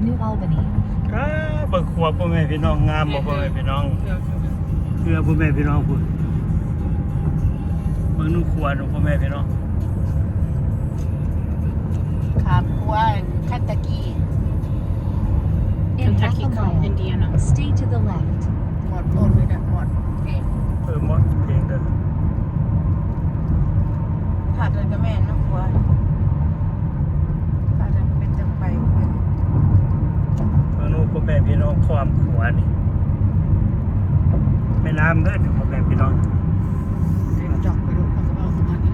New Albany เบิ่งครัวพ่อแม่พี่น้องงามบ่พ่อแม่พี่น้องเพื่อพ่อแม่พี่น้องพุ่นเบิ่งนู่นครัวนู่นพ่อแม่พี่น้อง ครับครัวคันตะกี้ In half Kentucky a come mile, Indiana. stay to the left. หมดต้นเลยนะหมดเอง หมดเพลงเด้อ ผัดเลยก็แม่นเนาะครัวผัดเลยเป็นจังไปเพิ่น เบิ่งนู่นพ่อแม่พี่น้องความครัวนี่แม่น้ำเด้อพ่อแม่พี่น้อง เดินจอกไปดูเขาก็เอาอันนี้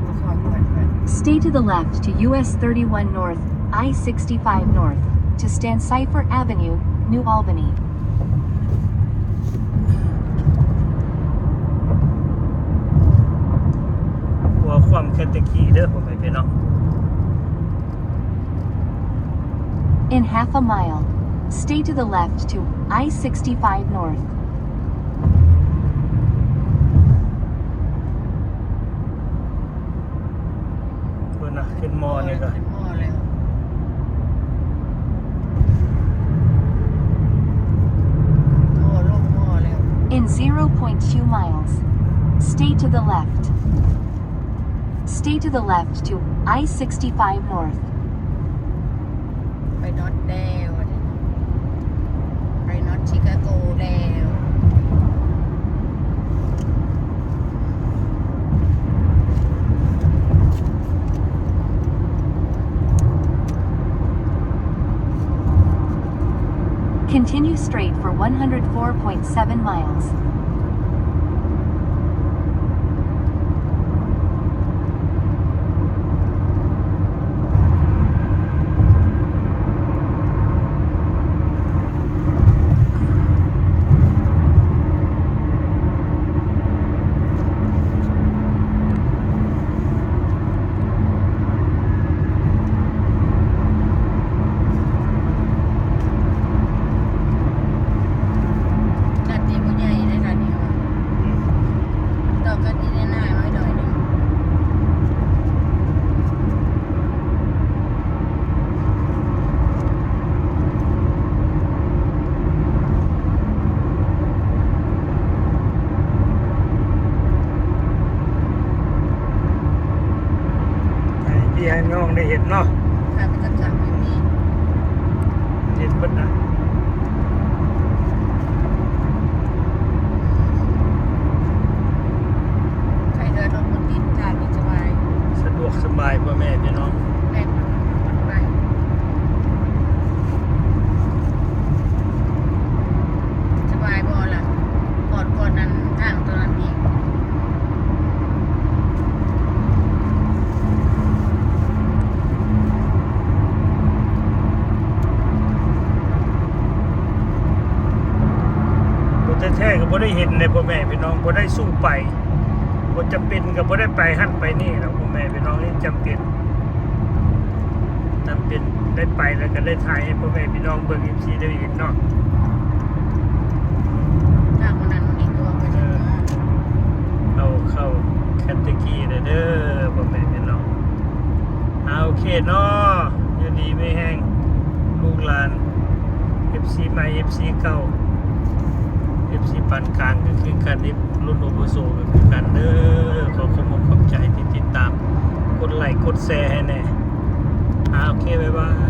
ก็คอยคอยไป Stay to the left to US 31 North, I-65 North, to Stancipher Avenue, New Albany. ครัวความแคตะกี้เด้อพ่อแม่พี่น้อง In half a mile, stay to the left to I-65 North. เพิ่นน่ะขึ้นมอนี่ก็ ขึ้นหม้อแล้วหม้อลงหม้อแล้ว In 0.2 miles, stay to the left. Stay to the left to I-65 North. ไปน็อตแล้วไปน็อตชิคาโกแล้ว Continue straight for 104.7 miles. กัดดีบ่ใหญ่ได้กัดดีว่าดอกกัดดีได้หน่อยน้อยหน่อยหนึงให้พี่ให้น้องได้เห็นเนาะ ถ้าเป็นจักรแบบนี้ เห็นเบิดนะ ใครเดินรถบนดินทางนี้สบาย สะดวกสบายพ่อแม่พี่น้อง แล่นมันไปสบายบ่ล่ะก่อนนั้นทางตัวนั้นอีกบ่แท้ๆก็บ่ได้เห็นเลยพ่อแม่พี่น้องบ่ได้สู้ไปบ่จำเป็นก็บ่ได้ไปหั่นไปนี่หรอกพ่อแม่พี่น้องนี่จำเป็นได้ไปแล้วก็ได้ถ่ายให้พ่อแม่พี่น้องเบิ่ง FC ได้เห็นเนาะ ทางนั้นอีกตัวไปถึง เข้าแคตะกี้เด้อพ่อแม่พี่น้องโอเคเนาะอยู่ดีไม่แห้งลูกหลาน FC ใหม่ FC เก่า FC ปานกลางก็คือกันนี่รุ่นโอโบโซก็คือกันเด้อขอขอบคุณขอบใจที่ติดตามกดไลค์กดแชร์ให้แน่โอเคบ๊ายบาย